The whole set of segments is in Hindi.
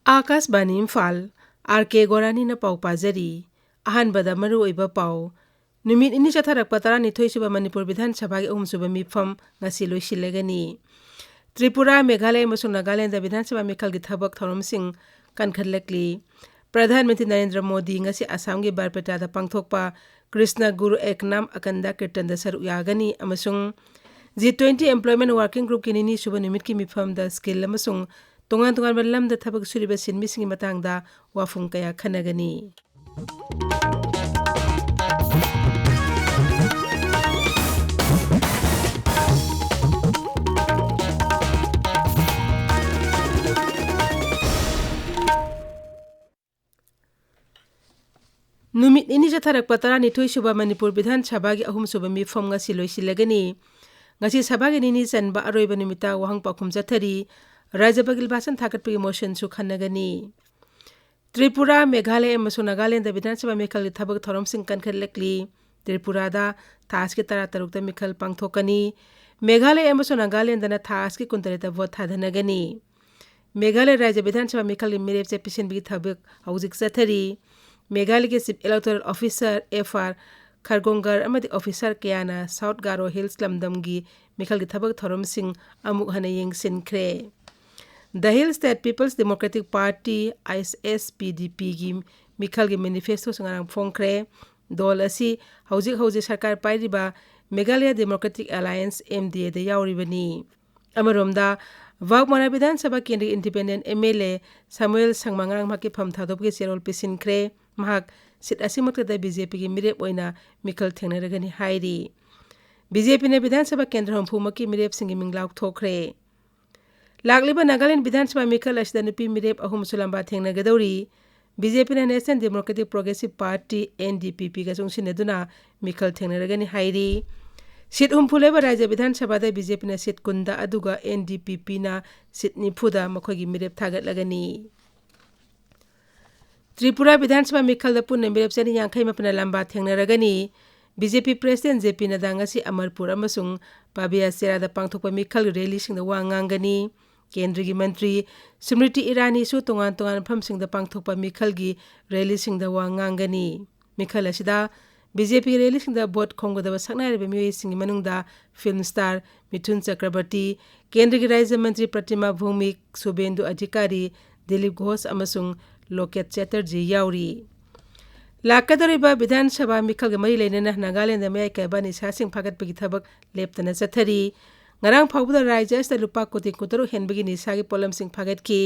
आकाशवाणी इम्फाल आर.के. गोरानी न पाउ पाजरी अहानबदा मरु ओइबा पाउ नुमित इनि चथारकपा 12 सुबा मणिपुर विधान सभा की 3 सुबा मिफम ngasi लोइसिलगनी त्रिपुरा मेघालय अमसुंग नागालैंड विधान सभा मिखल की थबक थौरमसिंग कनखलकली प्रधानमंत्री नरेंद्र मोदी ngasi असम की बारपेटा दा पांगथोकपा कृष्ण गुरु एकनाम अकंदा कीर्तन दा सरुक यागनी अमसुंग G20 एम्प्लॉयमेंट वर्किंग ग्रुप की निनी सुबा निमित की मिफम दा स्किल अमसुंग तोंगान तोंगान बल्लम दा थबक सुरिबा सिनमिसिंग मतंगदा वाफुंग कया खनगनी नुमित इनि जथारकपा 12 सुबा मणिपुर विधान सभा की 3 सुबा मिफम ngasi लोइसिलगनी ngasi सभा की निनी चनबा अरोइबा निमिता वहंग पाखुम जथरी राज्यपाल भाषण थाकटपगी मोशन सु खनगनी त्रिपुरा मेघालय अमसुंग नागालैंड विधान सभा मिखल थबक थौरमसिंग कनखलकली त्रिपुरादा थास के 13 मिखल पांगथोकनी मेघालय अमसुंग नागालैंड ना थास के 19 वोट थादनगनी मेघालय राज्य विधान सभा मिखल मिरेप से पिछनबगी थबक हौजिक जथरी मेघालय के चीफ इलेक्टोरल ऑफिसर FR खरगोंगर अमदी ऑफिसर कयाना साउथ गारो हिल्स लमदमगी मिखल की थबक थौरमसिंग अमुक हने येंगसिनख्रे the Hill State People's Democratic Party ISSPDP की मिखल की मैनिफेस्टो संगारंग फोंख्रे दौल असी हौजिक सरकार पाइरिबा मेघालय डेमोक्रेटिक अलायंस MDA दा यावरिबनी अमरोमदा वागमोना विधान सभा केंद्रीय इंडिपेंडेंट MLA सामुएल संगमांगरांग माके फम थादोबगे चेरोल पिसिनख्रे महाक सिट असिमतदा BJP की मिरेप ओइना मिखल थेंगनरगनी हाइरी BJP ने विधान सभा केंद्र हंफुमकी मिरेप सिंगी मिंगलाव थोख्रे लागलिबा नागालैंड विधान सभा मिखल असिदा नुपी मिरेप अहुम सुलंबा थेंगनगदौरी BJP ने national democratic progressive party NDPP का चुंगसिनदुना मिखल थेंगनरगनी हाइरी सीट हुमफुलेबा राज्य विधान सभा दा BJP ने सीट कुंदा अदुगा NDPP ना सीट निफुदा मखोगी मिरेप थागतलगनी त्रिपुरा विधानसभा मिखल पुन मिरेप चनी यांखै मपना लंबा थेंगनरगनी BJP president JP Nadda ngasi Amarpur अमसुंग पाबिया सेरादा पांगथोकपा मिखल रैली सिंगदा वा nganggani केंद्र की मंत्री स्मृति ईरानी सु तोंगान तोंगान फमसिंगदा पांगथोकपा मिखल की रैली सिंगदा वा nganggani मिखल असिदा BJP रैली सिंगदा बोट खोंगदबा सकनारिबा मियोय सिंगी मनुंगदा फिल्म स्टार मिथुन चक्रवर्ती केंद्र की राज्य मंत्री प्रतिमा भौमिक शुभेंदु अधिकारी दिलीप घोष अमसुंग लोकेट चैटर्जी यावरी लाकदरिबा विधानसभा मिखल के मरी लेना नागालैंड में कैबा निसासिंग फागतपगी थबक लेपतना चथरी ngarang phawbuda राज्य sta lupa koti kutaro henbagi nisagi polamsing fagatki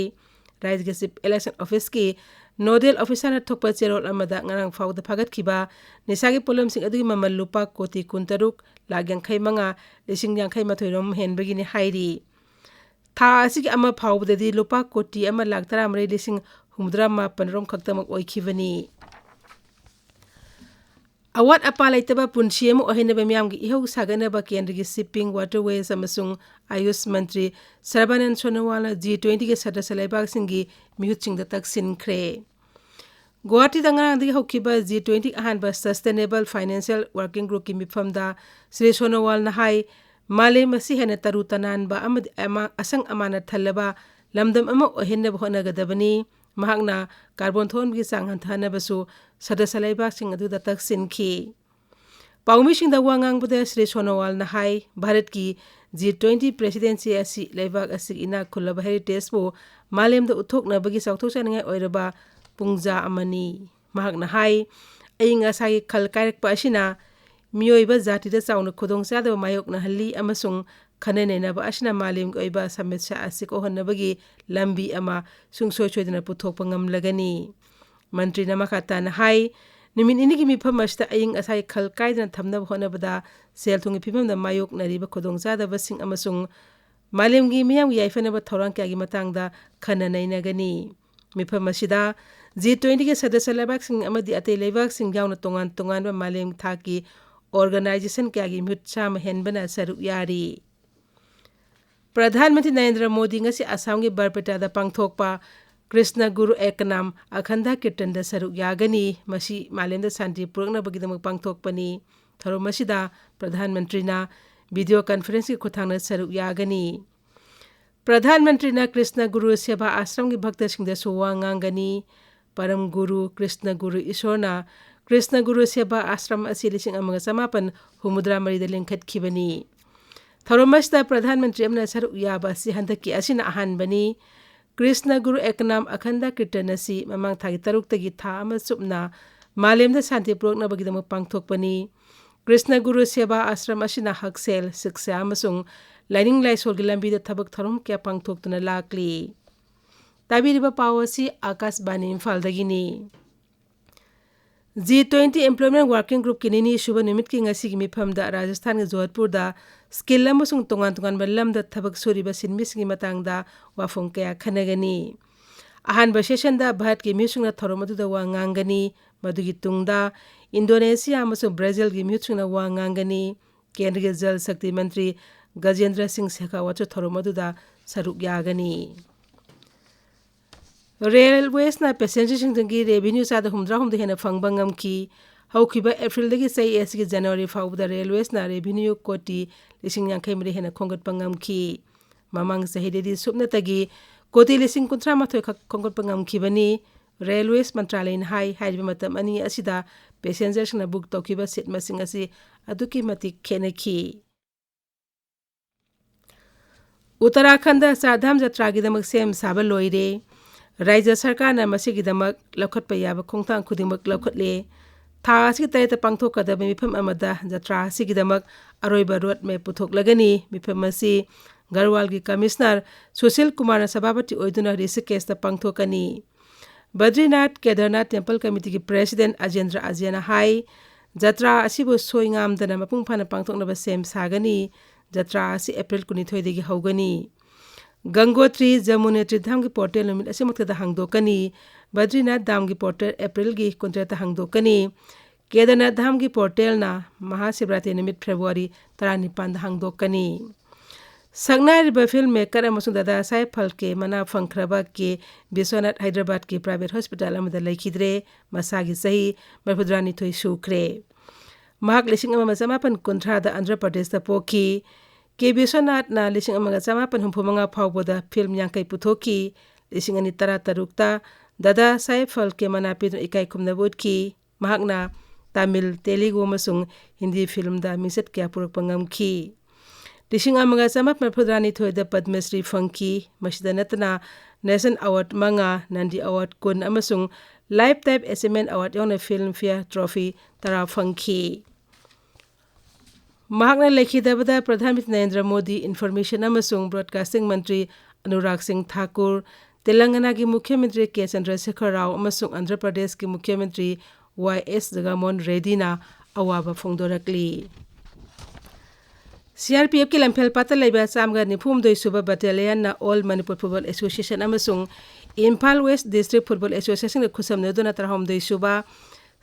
राज्य के चीफ इलेक्शन ऑफिस की नोडल ऑफिसर ना थोकपा चेरोल अमदा ngarang phawda fagatkiba nisagi polamsing adugi mamal lupa koti kuntaruk लाग्यांखै मंगा लिसिंग यांखै मथोइरोम henbagi ni hairi था असि अमा phawbudadi lupa koti ama lakh 13 लिसिंग हुमद्रा मापन रोम खक्तमक ओइखिबनी अवाट अपा लेतबा पुनसी अमु अहिनबा मियामगी इहौ सागनबा केंद्र की शिपिंग वाटरवेज अमसुंग आयुष मंत्री सर्बानंद सोनोवाल G20 के सदस्य लेबागसिंगी मिहुतसिंगदा तकसिनख्रे गुवाहाटी दंगरांगदगी हौखिबा G20 अहानबा सस्टेनेबल फाइनेंशियल वर्किंग ग्रुप की मिफमदा श्री सोनोवाल नहाई माले मसी हेन तरु तनानबा अमदि असंग अमानत थल्लबा लमदम अमा ओहिनबा होनगदबनी महागना कार्बन थोन की चांग हंथानबसु सदस्य लेबागसिंग अदुदा तकसिनखी पाउमिसिंगदा वा ngangbada श्री सोनोवाल नहाई भारत की G20 प्रेसिडेंसी असि लेबाग असि इना खुलबा हेरिटेज बो मालेमदा उथोकनबगी चाउथोकचानिंगाय ओइरबा पुंगजा अमनी महागना हाई अइंग असागी खल कायरकपा असिना मियोइबा जातिदा चाउना खुदोंचादबा मायोकना हल्ली अमसुंग खननेनबा असिना मालेम ओइबा समेस्या असि कोहनबगी लंबी अमा सुंगसोय सोयदना पुथोकपा ngamlagani मंत्री नमखाताना हाई निमिन इनिगी मिफम असता अइंग असाई खल कायदना थमनब होनबदा सेलथुंगी फिफमदा मायोकनरिबा खुदोंचादबसिंग अमसुंग मालेमगी मियाम याइफनबा थौरांग क्यागी मतंगदा खननैनगनी मिफम असिदा G20 के सदस्य लेबागसिंग अमदि अतै लेबागसिंग यावना तोंगान तोंगानबा मालेम थाकी ऑर्गेनाइजेशन क्यागी मिहुतसाम हेनबना सरुक यारी प्रधानमंत्री नरेंद्र मोदी ngasi असम की बारपेटा दा पांगथोकपा कृष्ण गुरु एकनाम अखंदा कीर्तन दा सरुक यागनी मसी मालेमदा शांति पुरकनबगिदमक पांगथोकपनी थरो मसिदा प्रधानमंत्री ना वीडियो कॉन्फ्रेंस की खुथांगना सरुक यागनी प्रधानमंत्री ने कृष्ण गुरु सेवा आश्रम की भक्त सिंह सुवा nganggani परम गुरु कृष्ण गुरु ईश्वरना कृष्ण गुरु सेवा आश्रम असि 1953 लिंखटखिबनी थौरमस्ता प्रधानमंत्री अमना सरुक याबा असि हंदकी असिना अहानबनी कृष्ण गुरु एकनाम अखंड कीर्तन असि ममांग थागी तरुक्तगी था अमा सुपना मालेमदा शांति पुरक्नबगिदमक पांगथोकपनी कृष्ण गुरु सेवा आश्रम असिना हकसेल शिक्षा अमसुंग लाइनिंग लाइसोलगी लंबीदा थबक थरम क्या पांगथोकतुना लाकली ताबिरिबा पाव असि Akashvani इम्फालदगिनी G20 Employment Working Group की निनी शुभ निमित की ngasi मिफमदा राजस्थान के जोधपुरदा स्किल अमसुंग तोंगान बल्लमदा थबक सूरीबा सिनमिसगी मतांगदा वाफों कया खनगनी अहानबा सेशनदा भारत की म्यूसुंगना थरोमदुदा वा nganggani मदुगी तुंगदा इंडोनेशिया अमसुंग ब्राजील की म्यूसुंगना वा nganggani केंद्रीय जल शक्ति मंत्री गजेंद्र सिंह शेखावत थरोमदुदा सरुक यागनी रेलवेसना पैसेंजरसिंगी रेवेन्यू चादा 100 हेना फंगबा ngamki हौखिबा एप्रिलदगी सही एसगी जनवरी फाउबदा रेलवेसना रेवेन्यू कोटी 50 हेना खोंगटपा ngamki ममांग सहिदेदी सुपनतगी कोटी 53 खक खोंगटपा ngamkibani रेलवेस मंत्रालयन हाइबा मतम अनि असिदा पैसेंजरसना बुक तौखिबा सीट मसिंग असि अदुकी मति खेनखी उत्तराखंड चारधाम जत्रागिदमक सेम साबा लोइरे राज्य सरकार ने मसीगिदमक लखटपा याबा खोंगथांग खुदिमक लखटले था असि तरेता पांगथोकदब मिफम अमदा जत्रा असिगिदमक अरोइबा रोड में पुथोकलगनी मिफम असि गढ़वाल की कमिश्नर सुशील कुमार सभापति ओइदुना ऋषिकेशता पांगथोकनी बद्रीनाथ केदारनाथ टेम्पल कमिटी की प्रेसिडेंट अजेंद्र अजेना हाई जत्रा असिबु सोइंगामदना मपुंग फाना पांगथोकनबा सेम सागनी जत्रा असि अप्रैल 19 दगी हौगनी गंगोत्री जमुनेत्री धाम की पोर्टल निमित असिमक्तदा हांगदोकनी बद्रीनाथ धाम की पोर्टल अप्रैल की 19 हांगदोकनी केदारनाथ धाम की पोर्टल ना महाशिवरात्रि निमित February 19 हांगदोकनी संगनारिबा film maker अमसुंग Dada Saheb फलके मना फंखरबा के विश्वनाथ हैदराबाद के प्राइवेट हॉस्पिटल अमदा लैखिद्रे मसागी सही 2 सुख्रे महाक 1950 आंध्र प्रदेश दा पोखी के विश्वनाथ ना 1950 फाउबदा फिल्म यांकै पुथोकी 2013 दादा साहेब फलके मनापिद इकाई खुमनबुदकी महाकना तमिल तेलुगु अमसुंग हिंदी फिल्म दा मिसत क्या पुरकपा ngamki 1952 पद्मश्री फंकी मसिदा नतना नेशनल अवार्ड मंगा नंदी अवार्ड कुन अमसुंग लाइफ टाइम अचीवमेंट अवार्ड योंग फिल्म फेयर ट्रॉफी तरा फंकी महाकना लेखिदबदा प्रधानमंत्री नरेंद्र मोदी इंफॉर्मेशन अमसुंग ब्रॉडकास्टिंग मंत्री अनुराग सिंह ठाकुर तेलंगाना की मुख्यमंत्री के चंद्रशेखर राव अमसुंग आंध्र प्रदेश के मुख्यमंत्री YS जगनमोहन रेड्डी ना अवाबा फोंदोरकली CRPF की लंफेल पाता लेबा चामगा 92 सुबा बटालियन ना ऑल मणिपुर फुटबॉल एसोसिएशन अमसुंग Imphal west district football association के खुसमनदुना 13 सुबा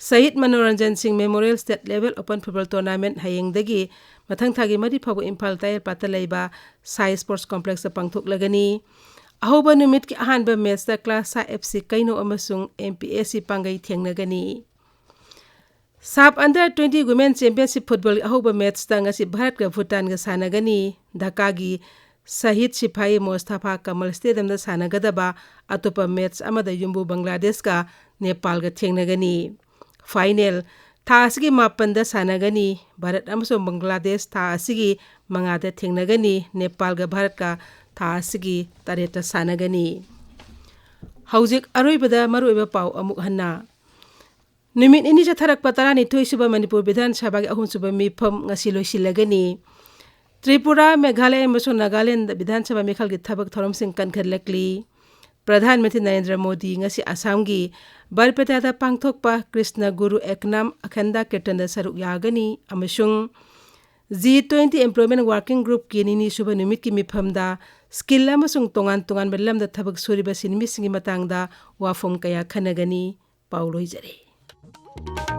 शहीद Manoranjan Singh memorial state level open football tournament हयेंगदगी मथंग थागी मरी फाबो इम्फाल टायर पाता लेबा साई स्पोर्ट्स कॉम्प्लेक्स पांगथोकलगनी अहोबा निमित की अहानबा मैच दा क्लास FC कैनो अमसुंग MPSC पांगई थेंगनगनी साब अंडर 20 वुमेन चैंपियनशिप फुटबॉल अहोबा मैच दा ngasi भारत का भूटान का सानगनी ढाका की शहीद सिपाही मोस्तफा कमल स्टेडियम दा सानगदबा अतोपा मैच अमदा युम्बु बांग्लादेश का नेपाल का थेंगनगनी फाइनल था असगी मापंदा सानगनी भारत अमसुंग बांग्लादेश था असगी मंगादा थेंगनगनी नेपाल का भारत का था असगी तरेता सानगनी हौजिक अरोइबदा मरुइबा पाउ अमुक हन्ना निमित इनि थरक पतरा निथोई सुबा मणिपुर विधान सभा के अहुम सुबा मिफम ngasi लोइसिलगनी त्रिपुरा मेघालय अमसुंग नागालैंड विधान सभा मिखल की थबक थरम सिंह कनखलकली प्रधानमंत्री नरेंद्र मोदी ngasi असम की बरपेटा पांगथोकपा कृष्ण गुरु एकनाम अखंड कीर्तन सरुक यागनी अमसुंग G20 एम्प्लॉयमेंट वर्किंग ग्रुप की निनी सुबा निमित की मिफमदा स्किल अमसुंग तोंगान बल्लमदा थबक सूरीबा सिनमिसिंगी मतंगदा वाफोम कया खनगनी पाउलोई जरे